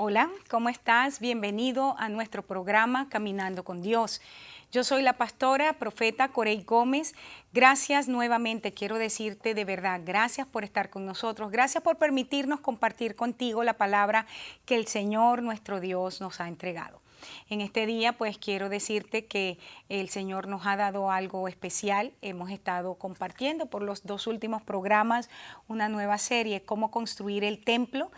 Hola, ¿cómo estás? Bienvenido a nuestro programa Caminando con Dios. Yo soy la pastora, profeta Corey Gómez. Gracias nuevamente, quiero decirte de verdad, gracias por estar con nosotros. Gracias por permitirnos compartir contigo la palabra que el Señor nuestro Dios nos ha entregado. En este día, pues quiero decirte que el Señor nos ha dado algo especial. Hemos estado compartiendo por los 2 últimos programas una nueva serie, cómo construir el templo,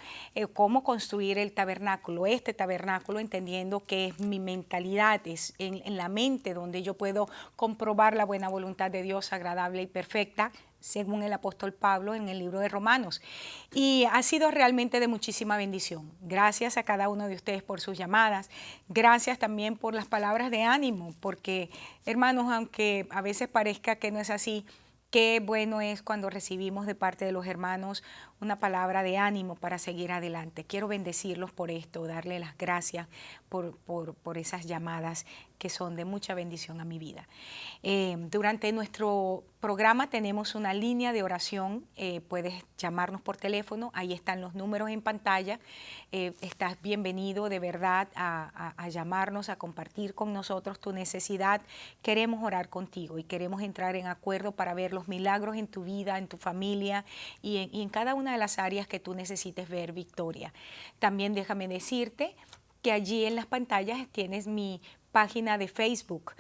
cómo construir el tabernáculo. Este tabernáculo, entendiendo que es mi mentalidad, es en la mente donde yo puedo comprobar la buena voluntad de Dios agradable y perfecta, según el apóstol Pablo en el libro de Romanos. Y ha sido realmente de muchísima bendición. Gracias a cada uno de ustedes por sus llamadas. Gracias también por las palabras de ánimo, porque, hermanos, aunque a veces parezca que no es así, qué bueno es cuando recibimos de parte de los hermanos una palabra de ánimo para seguir adelante. Quiero bendecirlos por esto, darle las gracias por esas llamadas que son de mucha bendición a mi vida. Durante nuestro programa tenemos una línea de oración, puedes llamarnos por teléfono, ahí están los números en pantalla. Estás bienvenido de verdad a llamarnos, a compartir con nosotros tu necesidad. Queremos orar contigo y queremos entrar en acuerdo para ver los milagros en tu vida, en tu familia y en cada una de las áreas que tú necesites ver victoria. También déjame decirte que allí en las pantallas tienes mi página de Facebook.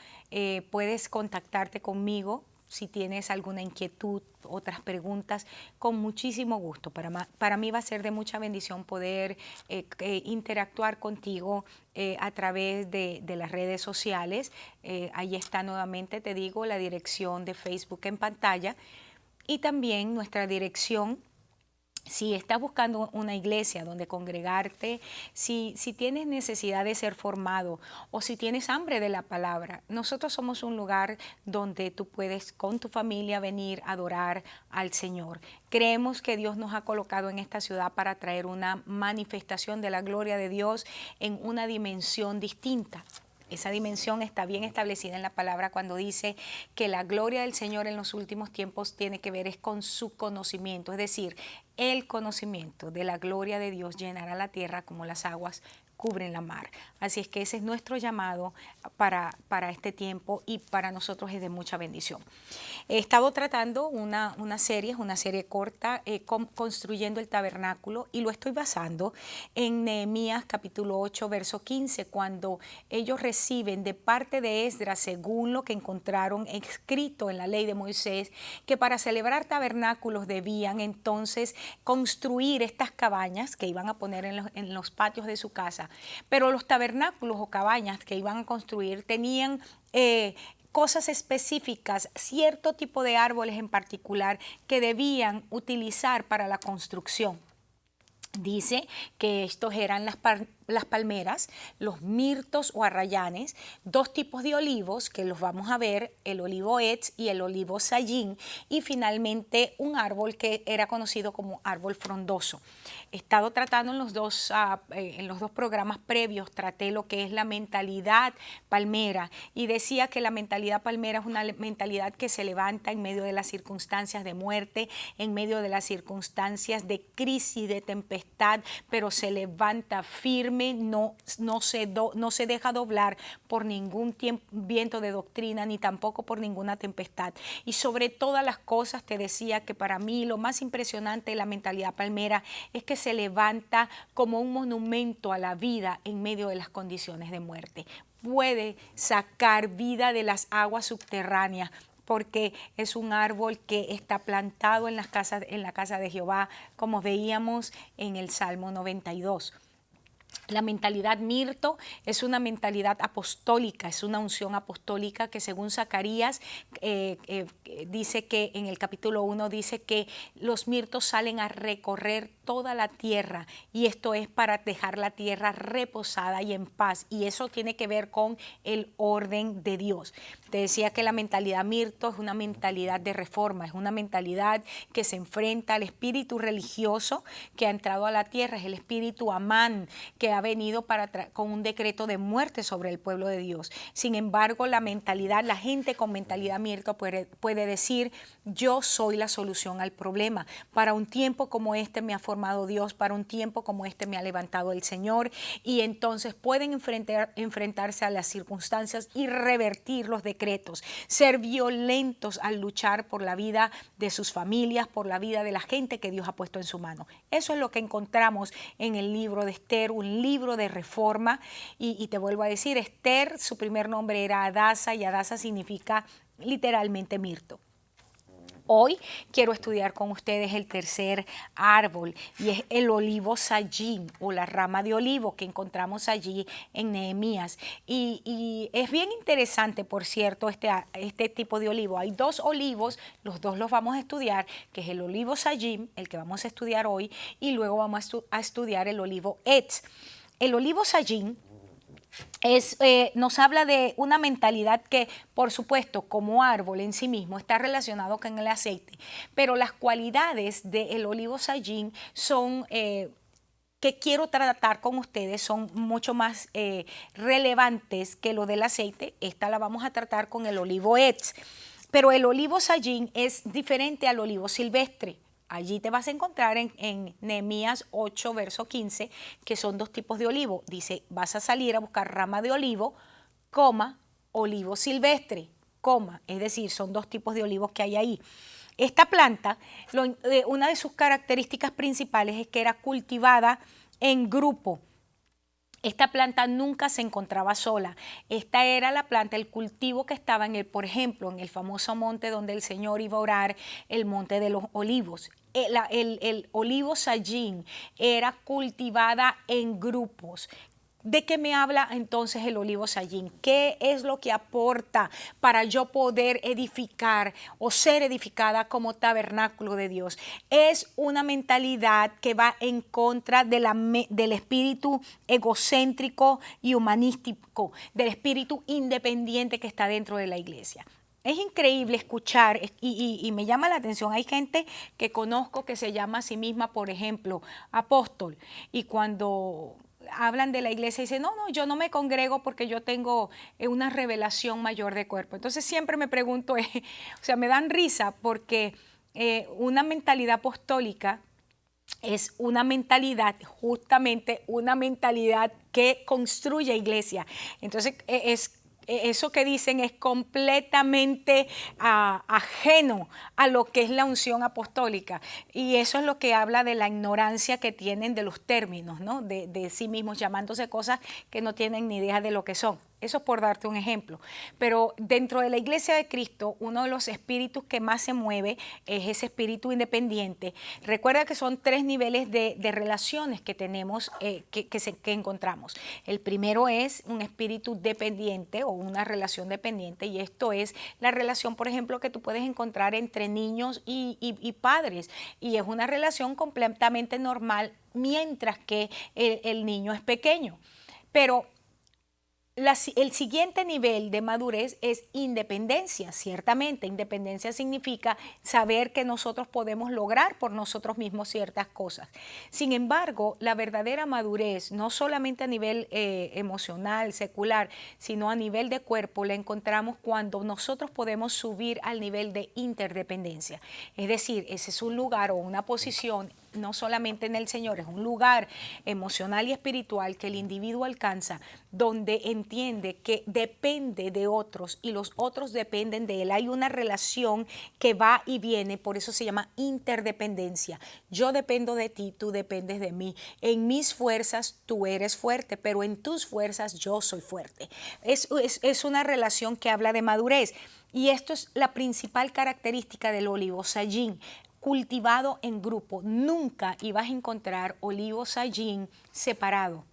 Puedes contactarte conmigo si tienes alguna inquietud, otras preguntas, con muchísimo gusto. Para mí va a ser de mucha bendición poder interactuar contigo a través de las redes sociales. Ahí está nuevamente, te digo, la dirección de Facebook en pantalla y también nuestra dirección. Si estás buscando una iglesia donde congregarte, si tienes necesidad de ser formado o si tienes hambre de la palabra, nosotros somos un lugar donde tú puedes con tu familia venir a adorar al Señor. Creemos que Dios nos ha colocado en esta ciudad para traer una manifestación de la gloria de Dios en una dimensión distinta. Esa dimensión está bien establecida en la palabra cuando dice que la gloria del Señor en los últimos tiempos tiene que ver es con su conocimiento, es decir, el conocimiento de la gloria de Dios llenará la tierra como las aguas cubren la mar. Así es que ese es nuestro llamado para este tiempo y para nosotros es de mucha bendición. He estado tratando una serie corta, construyendo el tabernáculo, y lo estoy basando en Nehemías capítulo 8, verso 15, cuando ellos reciben de parte de Esdras, según lo que encontraron escrito en la ley de Moisés, que para celebrar tabernáculos debían entonces construir estas cabañas que iban a poner en los patios de su casa. Pero los tabernáculos o cabañas que iban a construir tenían cosas específicas, cierto tipo de árboles en particular que debían utilizar para la construcción. Dice que estos eran las palmeras, los mirtos o arrayanes, 2 tipos de olivos que los vamos a ver, el olivo etz y el olivo sayín, y finalmente un árbol que era conocido como árbol frondoso. He estado tratando en los dos programas previos, traté lo que es la mentalidad palmera y decía que la mentalidad palmera es una mentalidad que se levanta en medio de las circunstancias de muerte, en medio de las circunstancias de crisis, de tempestad, pero se levanta firme, no se deja doblar por ningún viento de doctrina ni tampoco por ninguna tempestad. Y sobre todas las cosas te decía que para mí lo más impresionante de la mentalidad palmera es que se levanta como un monumento a la vida en medio de las condiciones de muerte. Puede sacar vida de las aguas subterráneas, porque es un árbol que está plantado en la casa de Jehová, como veíamos en el Salmo 92. La mentalidad mirto es una mentalidad apostólica, es una unción apostólica que según Zacarías dice que en el capítulo 1 dice que los mirtos salen a recorrer toda la tierra y esto es para dejar la tierra reposada y en paz, y eso tiene que ver con el orden de Dios. Te decía que la mentalidad mirto es una mentalidad de reforma, es una mentalidad que se enfrenta al espíritu religioso que ha entrado a la tierra, es el espíritu Amán que ha venido con un decreto de muerte sobre el pueblo de Dios. Sin embargo, la gente con mentalidad mirto puede decir: yo soy la solución al problema. Para un tiempo como este me ha formado Dios, para un tiempo como este me ha levantado el Señor, y entonces pueden enfrentarse a las circunstancias y revertir los decretos, ser violentos al luchar por la vida de sus familias, por la vida de la gente que Dios ha puesto en su mano. Eso es lo que encontramos en el libro de Esther, un libro de reforma, y te vuelvo a decir, Esther, su primer nombre era Hadasa, y Hadasa significa literalmente mirto. Hoy quiero estudiar con ustedes el tercer árbol, y es el olivo sayín, o la rama de olivo que encontramos allí en Nehemías. Y es bien interesante, por cierto, este tipo de olivo. Hay dos olivos, los dos los vamos a estudiar, que es el olivo sayín, el que vamos a estudiar hoy, y luego vamos a estudiar el olivo etz. El olivo sayín nos habla de una mentalidad que, por supuesto, como árbol en sí mismo está relacionado con el aceite, pero las cualidades del olivo sayín son, que quiero tratar con ustedes, son mucho más relevantes que lo del aceite. Esta la vamos a tratar con el olivo etz, pero el olivo sayín es diferente al olivo silvestre. Allí te vas a encontrar en Nehemías 8, verso 15, que son dos tipos de olivo. Dice, vas a salir a buscar rama de olivo, coma, olivo silvestre, coma. Es decir, son dos tipos de olivos que hay ahí. Esta planta, una de sus características principales es que era cultivada en grupo. Esta planta nunca se encontraba sola. Esta era la planta, el cultivo que estaba por ejemplo, en el famoso monte donde el Señor iba a orar, el monte de los olivos. El olivo sayín era cultivada en grupos. ¿De qué me habla entonces el olivo sayín? ¿Qué es lo que aporta para yo poder edificar o ser edificada como tabernáculo de Dios? Es una mentalidad que va en contra del espíritu egocéntrico y humanístico, del espíritu independiente que está dentro de la iglesia. Es increíble escuchar y me llama la atención. Hay gente que conozco que se llama a sí misma, por ejemplo, apóstol, y cuando hablan de la iglesia y dicen, no, yo no me congrego porque yo tengo una revelación mayor de cuerpo. Entonces siempre me pregunto, o sea, me dan risa porque una mentalidad apostólica es una mentalidad, justamente una mentalidad que construye iglesia. Entonces eso que dicen es completamente ajeno a lo que es la unción apostólica, y eso es lo que habla de la ignorancia que tienen de los términos, ¿no? de sí mismos, llamándose cosas que no tienen ni idea de lo que son. Eso es por darte un ejemplo. Pero dentro de la iglesia de Cristo, uno de los espíritus que más se mueve es ese espíritu independiente. Recuerda que son tres niveles de relaciones que tenemos, que encontramos. El primero es un espíritu dependiente o una relación dependiente, y esto es la relación, por ejemplo, que tú puedes encontrar entre niños y padres, y es una relación completamente normal mientras que el niño es pequeño. Pero el siguiente nivel de madurez es independencia. Ciertamente, independencia significa saber que nosotros podemos lograr por nosotros mismos ciertas cosas. Sin embargo, la verdadera madurez, no solamente a nivel emocional, secular, sino a nivel de cuerpo, la encontramos cuando nosotros podemos subir al nivel de interdependencia. Es decir, ese es un lugar o una posición no solamente en el Señor, es un lugar emocional y espiritual que el individuo alcanza, donde entiende que depende de otros y los otros dependen de él. Hay una relación que va y viene, por eso se llama interdependencia. Yo dependo de ti, tú dependes de mí. En mis fuerzas tú eres fuerte, pero en tus fuerzas yo soy fuerte. Es una relación que habla de madurez, y esto es la principal característica del olivo sayín. Cultivado en grupo, nunca ibas a encontrar olivo sayín separado.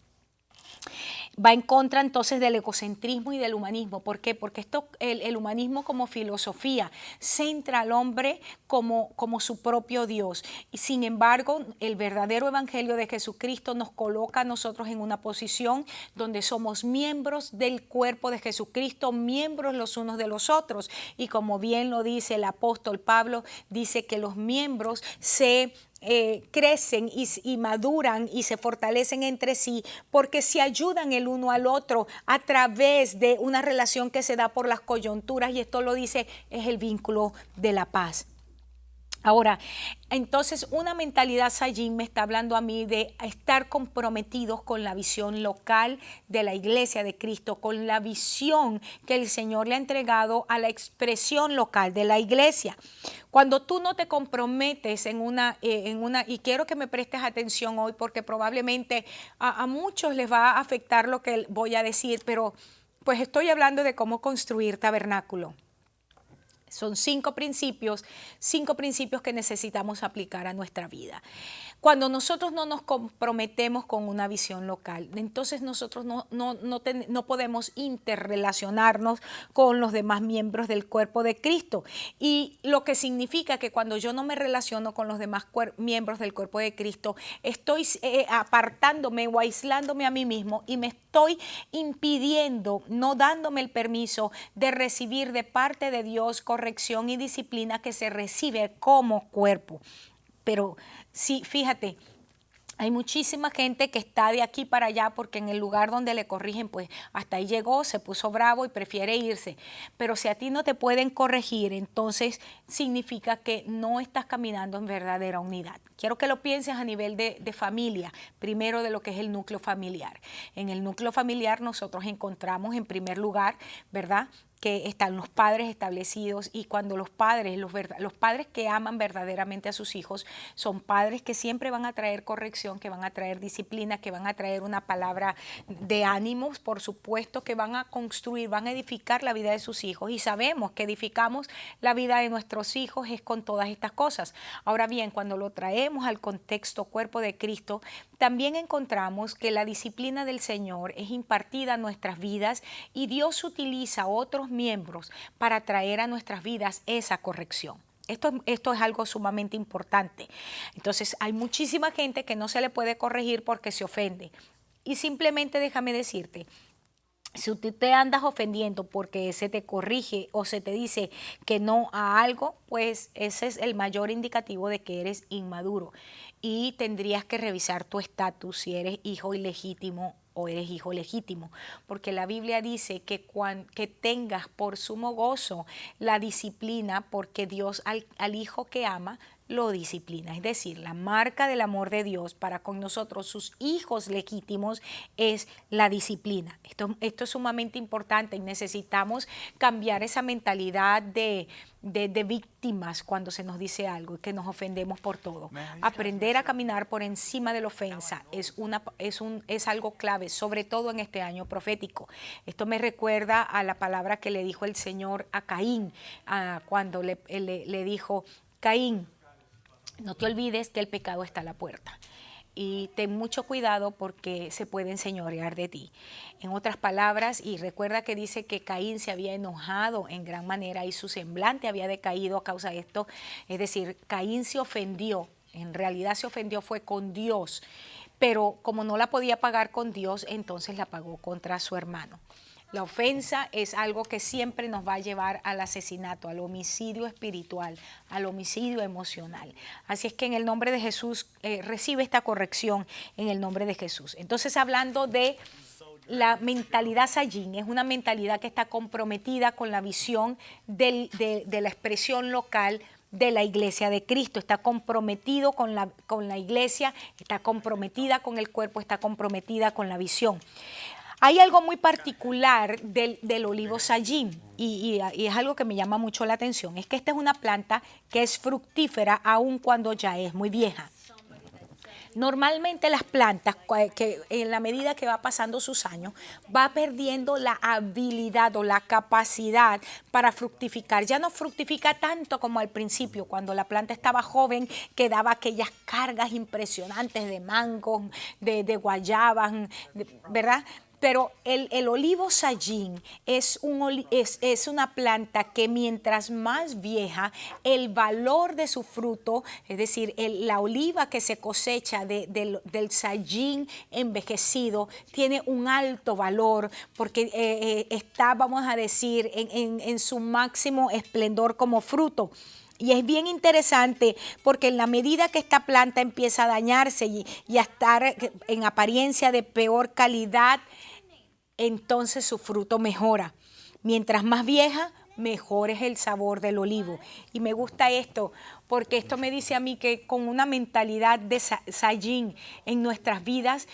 Va en contra entonces del egocentrismo y del humanismo. ¿Por qué? Porque el humanismo como filosofía centra al hombre como su propio Dios. Y sin embargo, el verdadero evangelio de Jesucristo nos coloca a nosotros en una posición donde somos miembros del cuerpo de Jesucristo, miembros los unos de los otros. Y como bien lo dice el apóstol Pablo, dice que los miembros se crecen y maduran y se fortalecen entre sí porque se ayudan el uno al otro a través de una relación que se da por las coyunturas, y esto lo dice, es el vínculo de la paz. Ahora, entonces una mentalidad Sayim me está hablando a mí de estar comprometidos con la visión local de la iglesia de Cristo, con la visión que el Señor le ha entregado a la expresión local de la iglesia. Cuando tú no te comprometes en una, y quiero que me prestes atención hoy porque probablemente a muchos les va a afectar lo que voy a decir, pero pues estoy hablando de cómo construir tabernáculo. Son 5 principios que necesitamos aplicar a nuestra vida. Cuando nosotros no nos comprometemos con una visión local, entonces nosotros no podemos interrelacionarnos con los demás miembros del cuerpo de Cristo. Y lo que significa que cuando yo no me relaciono con los demás miembros del cuerpo de Cristo, estoy apartándome o aislándome a mí mismo y me estoy impidiendo, no dándome el permiso de recibir de parte de Dios corrección y disciplina que se recibe como cuerpo. Pero sí, fíjate, hay muchísima gente que está de aquí para allá porque en el lugar donde le corrigen, pues hasta ahí llegó, se puso bravo y prefiere irse. Pero si a ti no te pueden corregir, entonces significa que no estás caminando en verdadera unidad. Quiero que lo pienses a nivel de familia, primero de lo que es el núcleo familiar. En el núcleo familiar nosotros encontramos en primer lugar, ¿verdad?, que están los padres establecidos, y cuando los padres que aman verdaderamente a sus hijos son padres que siempre van a traer corrección, que van a traer disciplina, que van a traer una palabra de ánimos, por supuesto, que van a construir, van a edificar la vida de sus hijos, y sabemos que edificamos la vida de nuestros hijos es con todas estas cosas. Ahora bien, cuando lo traemos al contexto cuerpo de Cristo, también encontramos que la disciplina del Señor es impartida a nuestras vidas y Dios utiliza a otros miembros para traer a nuestras vidas esa corrección. Esto es algo sumamente importante. Entonces, hay muchísima gente que no se le puede corregir porque se ofende. Y simplemente déjame decirte, si tú te andas ofendiendo porque se te corrige o se te dice que no a algo, pues ese es el mayor indicativo de que eres inmaduro. Y tendrías que revisar tu estatus si eres hijo ilegítimo o eres hijo legítimo, porque la Biblia dice que tengas por sumo gozo la disciplina, porque Dios al hijo que ama lo disciplina. Es decir, la marca del amor de Dios para con nosotros, sus hijos legítimos, es la disciplina. Esto es sumamente importante y necesitamos cambiar esa mentalidad de víctimas cuando se nos dice algo y que nos ofendemos por todo. Aprender a caminar por encima de la ofensa es algo clave, sobre todo en este año profético. Esto me recuerda a la palabra que le dijo el Señor a Caín, cuando le dijo: Caín, no te olvides que el pecado está a la puerta y ten mucho cuidado porque se puede enseñorear de ti. En otras palabras, y recuerda que dice que Caín se había enojado en gran manera y su semblante había decaído a causa de esto. Es decir, Caín se ofendió, en realidad se ofendió fue con Dios, pero como no la podía pagar con Dios, entonces la pagó contra su hermano. La ofensa es algo que siempre nos va a llevar al asesinato, al homicidio espiritual, al homicidio emocional. Así es que en el nombre de Jesús, recibe esta corrección en el nombre de Jesús. Entonces, hablando de la mentalidad Sayim, es una mentalidad que está comprometida con la visión de la expresión local de la iglesia de Cristo, está comprometido con la iglesia, está comprometida con el cuerpo, está comprometida con la visión. Hay algo muy particular del olivo Sayim y es algo que me llama mucho la atención, es que esta es una planta que es fructífera aun cuando ya es muy vieja. Normalmente las plantas, que en la medida que va pasando sus años, va perdiendo la habilidad o la capacidad para fructificar. Ya no fructifica tanto como al principio, cuando la planta estaba joven, que daba aquellas cargas impresionantes de mangos, de guayabas, ¿verdad? Pero el olivo Sayim es una planta que mientras más vieja, el valor de su fruto, es decir, la oliva que se cosecha del Sayim envejecido, tiene un alto valor porque está, vamos a decir, en su máximo esplendor como fruto. Y es bien interesante porque en la medida que esta planta empieza a dañarse y a estar en apariencia de peor calidad, entonces su fruto mejora. Mientras más vieja, mejor es el sabor del olivo. Y me gusta esto, porque esto me dice a mí que con una mentalidad de Sayín en nuestras vidas,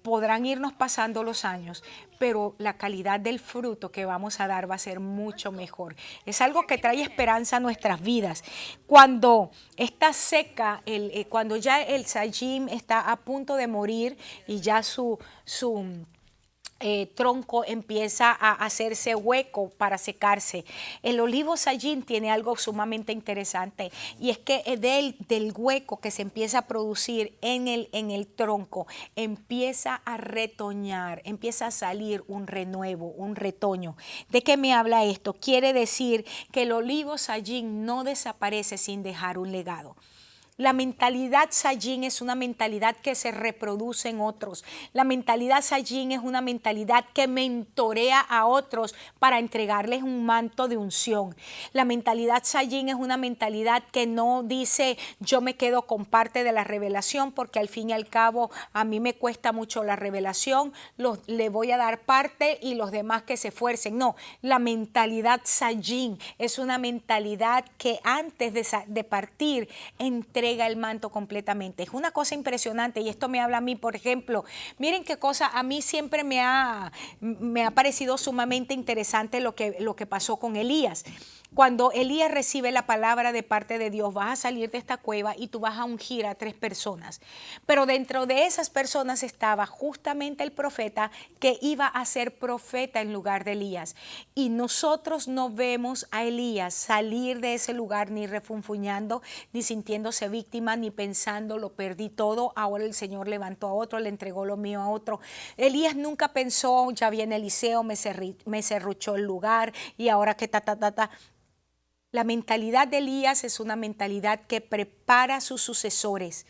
podrán irnos pasando los años, pero la calidad del fruto que vamos a dar va a ser mucho mejor. Es algo que trae esperanza a nuestras vidas. Cuando está seca, cuando ya el sayim está a punto de morir y ya su tronco empieza a hacerse hueco para secarse. El olivo sayín tiene algo sumamente interesante, y es que del hueco que se empieza a producir en el tronco, empieza a retoñar, empieza a salir un renuevo, un retoño. ¿De qué me habla esto? Quiere decir que el olivo sayín no desaparece sin dejar un legado. La mentalidad Sayín es una mentalidad que se reproduce en otros. La mentalidad Sayín es una mentalidad que mentorea a otros para entregarles un manto de unción. La mentalidad Sayín es una mentalidad que no dice yo me quedo con parte de la revelación porque al fin y al cabo a mí me cuesta mucho la revelación, le voy a dar parte y los demás que se esfuercen. No, la mentalidad Sayín es una mentalidad que antes de partir entrega el manto completamente. Es una cosa impresionante, y esto me habla a mí, por ejemplo, miren qué cosa, a mí siempre me ha parecido sumamente interesante lo que pasó con Elías. Cuando Elías recibe la palabra de parte de Dios, vas a salir de esta cueva y tú vas a ungir a 3 personas. Pero dentro de esas personas estaba justamente el profeta que iba a ser profeta en lugar de Elías. Y nosotros no vemos a Elías salir de ese lugar ni refunfuñando, ni sintiéndose víctima, ni pensando lo perdí todo, ahora el Señor levantó a otro, le entregó lo mío a otro. Elías nunca pensó, ya viene Eliseo, me serruchó el lugar y ahora que La mentalidad de Elías es una mentalidad que prepara a sus sucesores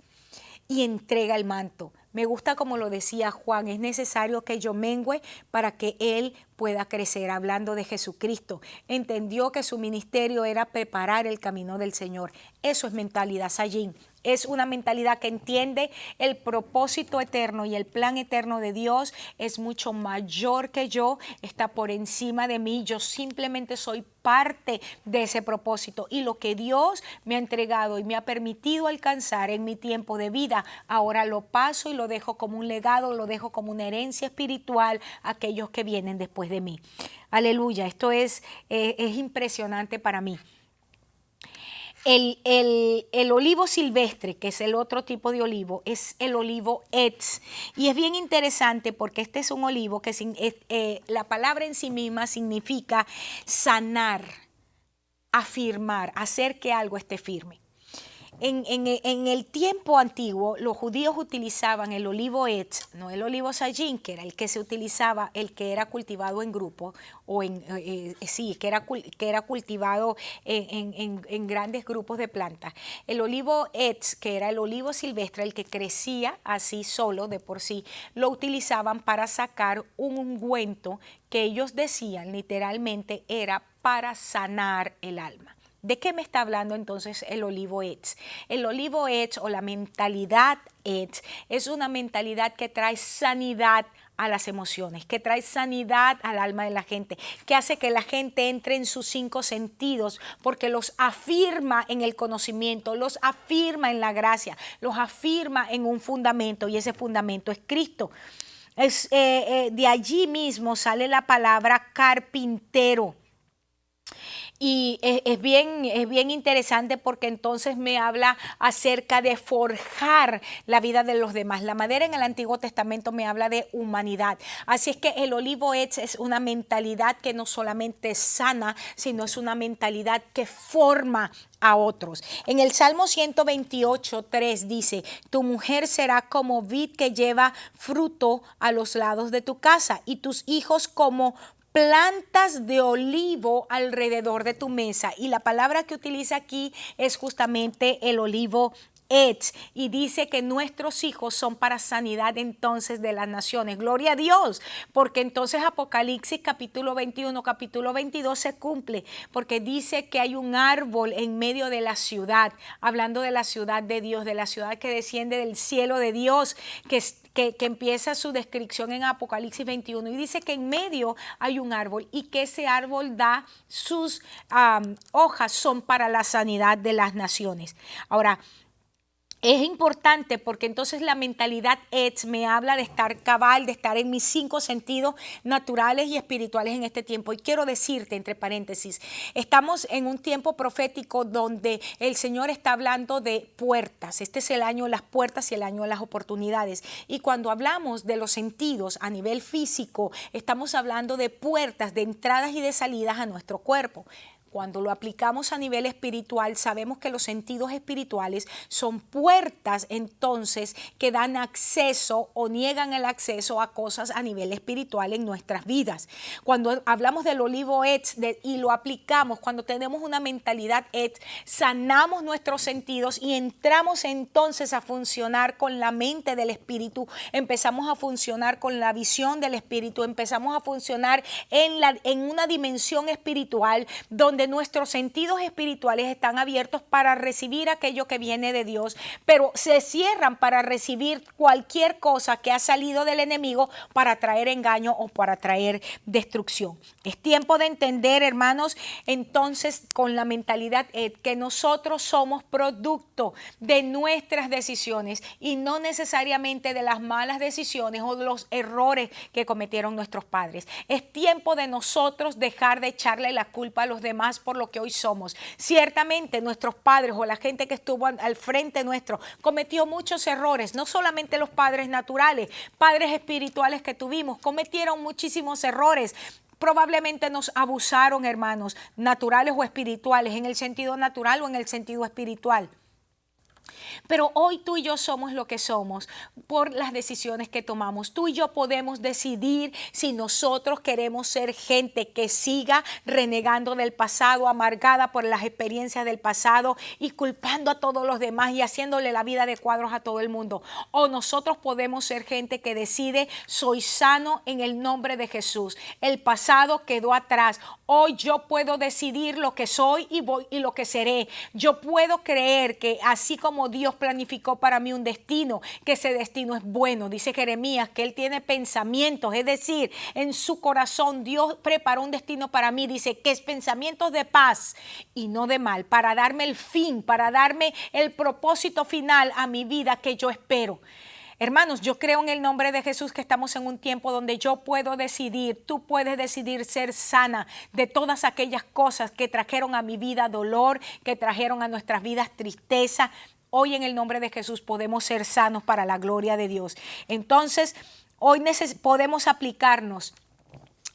y entrega el manto. Me gusta como lo decía Juan, es necesario que yo mengüe para que él pueda crecer, hablando de Jesucristo. Entendió que su ministerio era preparar el camino del Señor. Eso es mentalidad Sayín. Es una mentalidad que entiende el propósito eterno y el plan eterno de Dios es mucho mayor que yo, está por encima de mí. Yo simplemente soy parte de ese propósito, y lo que Dios me ha entregado y me ha permitido alcanzar en mi tiempo de vida, ahora lo paso y lo dejo como un legado, lo dejo como una herencia espiritual a aquellos que vienen después de mí. Aleluya, esto es impresionante para mí. El olivo silvestre, que es el otro tipo de olivo, es el olivo Etz. Y es bien interesante porque este es un olivo que la palabra en sí misma significa sanar, afirmar, hacer que algo esté firme. En el tiempo antiguo, los judíos utilizaban el olivo Etz, no el olivo Sayín, que era el que se utilizaba, el que era cultivado en grupo, o que era cultivado en grandes grupos de plantas. El olivo Etz, que era el olivo silvestre, el que crecía así solo de por sí, lo utilizaban para sacar un ungüento que ellos decían literalmente era para sanar el alma. ¿De qué me está hablando entonces el olivo Etz? El olivo Etz, o la mentalidad Etz, es una mentalidad que trae sanidad a las emociones, que trae sanidad al alma de la gente, que hace que la gente entre en sus 5 sentidos, porque los afirma en el conocimiento, los afirma en la gracia, los afirma en un fundamento, y ese fundamento es Cristo. De allí mismo sale la palabra carpintero. Y es bien interesante porque entonces me habla acerca de forjar la vida de los demás. La madera en el Antiguo Testamento me habla de humanidad. Así es que el olivo Etz es una mentalidad que no solamente sana, sino es una mentalidad que forma a otros. En el Salmo 128:3 dice: tu mujer será como vid que lleva fruto a los lados de tu casa, y tus hijos como plantas de olivo alrededor de tu mesa. Y la palabra que utiliza aquí es justamente el olivo Etz, y dice que nuestros hijos son para sanidad entonces de las naciones. Gloria a Dios, porque entonces Apocalipsis capítulo 21, capítulo 22 se cumple, porque dice que hay un árbol en medio de la ciudad, hablando de la ciudad de Dios, de la ciudad que desciende del cielo de Dios, que empieza su descripción en Apocalipsis 21, y dice que en medio hay un árbol y que ese árbol da sus hojas, son para la sanidad de las naciones. Ahora, es importante porque entonces la mentalidad Etz me habla de estar cabal, de estar en mis 5 sentidos naturales y espirituales en este tiempo. Y quiero decirte, entre paréntesis, estamos en un tiempo profético donde el Señor está hablando de puertas. Este es el año de las puertas y el año de las oportunidades. Y cuando hablamos de los sentidos a nivel físico, estamos hablando de puertas, de entradas y de salidas a nuestro cuerpo. Cuando lo aplicamos a nivel espiritual, sabemos que los sentidos espirituales son puertas entonces que dan acceso o niegan el acceso a cosas a nivel espiritual en nuestras vidas. Cuando hablamos del olivo Etz y lo aplicamos, cuando tenemos una mentalidad Etz, sanamos nuestros sentidos y entramos entonces a funcionar con la mente del espíritu, empezamos a funcionar con la visión del espíritu, empezamos a funcionar en una dimensión espiritual donde nuestros sentidos espirituales están abiertos para recibir aquello que viene de Dios, pero se cierran para recibir cualquier cosa que ha salido del enemigo para traer engaño o para traer destrucción. Es tiempo de entender, hermanos, entonces con la mentalidad que nosotros somos producto de nuestras decisiones y no necesariamente de las malas decisiones o de los errores que cometieron nuestros padres. Es tiempo de nosotros dejar de echarle la culpa a los demás por lo que hoy somos. Ciertamente nuestros padres o la gente que estuvo al frente nuestro cometió muchos errores, no solamente los padres naturales, padres espirituales que tuvimos, cometieron muchísimos errores. Probablemente nos abusaron, hermanos, naturales o espirituales, en el sentido natural o en el sentido espiritual. Pero hoy tú y yo somos lo que somos por las decisiones que tomamos. Tú y yo podemos decidir si nosotros queremos ser gente que siga renegando del pasado, amargada por las experiencias del pasado y culpando a todos los demás y haciéndole la vida de cuadros a todo el mundo. O nosotros podemos ser gente que decide, soy sano en el nombre de Jesús. El pasado quedó atrás. Hoy yo puedo decidir lo que soy y lo que seré. Yo puedo creer que así como Dios planificó para mí un destino, que ese destino es bueno. Dice Jeremías que él tiene pensamientos, es decir, en su corazón Dios preparó un destino para mí. Dice que es pensamientos de paz y no de mal, para darme el fin, para darme el propósito final a mi vida que yo espero. Hermanos, yo creo en el nombre de Jesús que estamos en un tiempo donde yo puedo decidir, tú puedes decidir ser sana de todas aquellas cosas que trajeron a mi vida dolor, que trajeron a nuestras vidas tristeza. Hoy en el nombre de Jesús podemos ser sanos para la gloria de Dios. Entonces, hoy podemos aplicarnos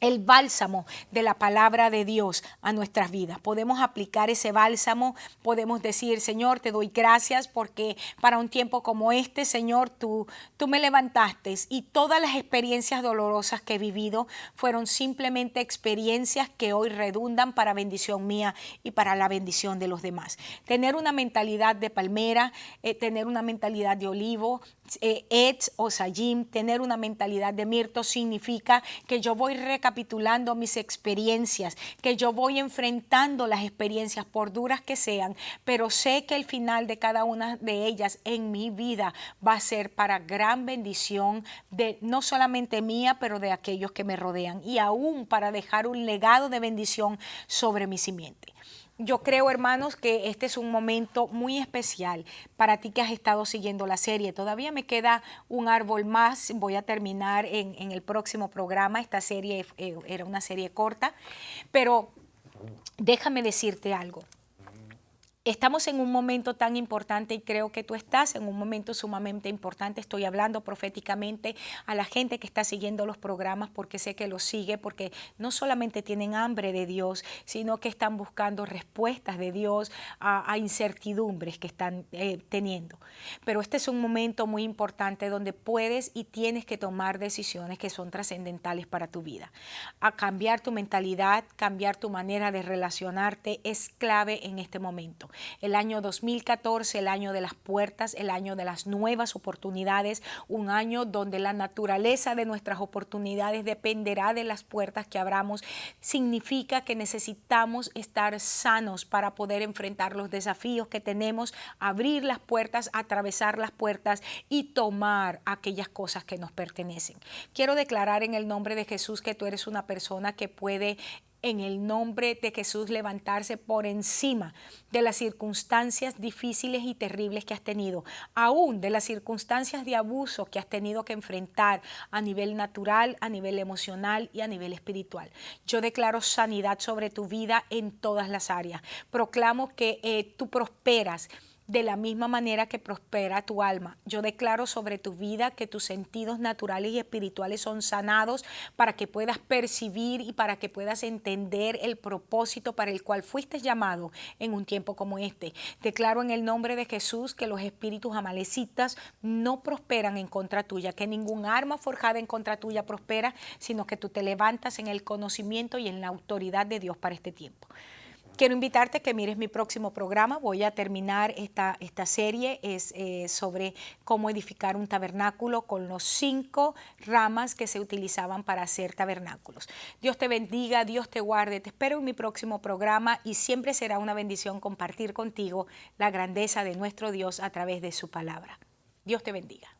el bálsamo de la palabra de Dios a nuestras vidas. Podemos aplicar ese bálsamo, podemos decir, Señor, te doy gracias porque para un tiempo como este, Señor, tú me levantaste y todas las experiencias dolorosas que he vivido fueron simplemente experiencias que hoy redundan para bendición mía y para la bendición de los demás. Tener una mentalidad de palmera, tener una mentalidad de olivo, Etz o Sayim, tener una mentalidad de mirto significa que yo voy recapitulando mis experiencias, que yo voy enfrentando las experiencias por duras que sean, pero sé que el final de cada una de ellas en mi vida va a ser para gran bendición de no solamente mía, pero de aquellos que me rodean y aún para dejar un legado de bendición sobre mi simiente. Yo creo, hermanos, que este es un momento muy especial para ti que has estado siguiendo la serie. Todavía me queda un árbol más. Voy a terminar en el próximo programa. Esta serie era una serie corta, pero déjame decirte algo. Estamos en un momento tan importante y creo que tú estás en un momento sumamente importante. Estoy hablando proféticamente a la gente que está siguiendo los programas porque sé que los sigue, porque no solamente tienen hambre de Dios, sino que están buscando respuestas de Dios a incertidumbres que están teniendo. Pero este es un momento muy importante donde puedes y tienes que tomar decisiones que son trascendentales para tu vida. A cambiar tu mentalidad, cambiar tu manera de relacionarte es clave en este momento. El año 2014, el año de las puertas, el año de las nuevas oportunidades, un año donde la naturaleza de nuestras oportunidades dependerá de las puertas que abramos. Significa que necesitamos estar sanos para poder enfrentar los desafíos que tenemos, abrir las puertas, atravesar las puertas y tomar aquellas cosas que nos pertenecen. Quiero declarar en el nombre de Jesús que tú eres una persona que puede, en el nombre de Jesús, levantarse por encima de las circunstancias difíciles y terribles que has tenido, aún de las circunstancias de abuso que has tenido que enfrentar a nivel natural, a nivel emocional y a nivel espiritual. Yo declaro sanidad sobre tu vida en todas las áreas. Proclamo que tú prosperas de la misma manera que prospera tu alma. Yo declaro sobre tu vida que tus sentidos naturales y espirituales son sanados para que puedas percibir y para que puedas entender el propósito para el cual fuiste llamado en un tiempo como este. Declaro en el nombre de Jesús que los espíritus amalecitas no prosperan en contra tuya, que ningún arma forjada en contra tuya prospera, sino que tú te levantas en el conocimiento y en la autoridad de Dios para este tiempo. Quiero invitarte a que mires mi próximo programa. Voy a terminar esta serie, es sobre cómo edificar un tabernáculo con los 5 ramas que se utilizaban para hacer tabernáculos. Dios te bendiga, Dios te guarde. Te espero en mi próximo programa y siempre será una bendición compartir contigo la grandeza de nuestro Dios a través de su palabra. Dios te bendiga.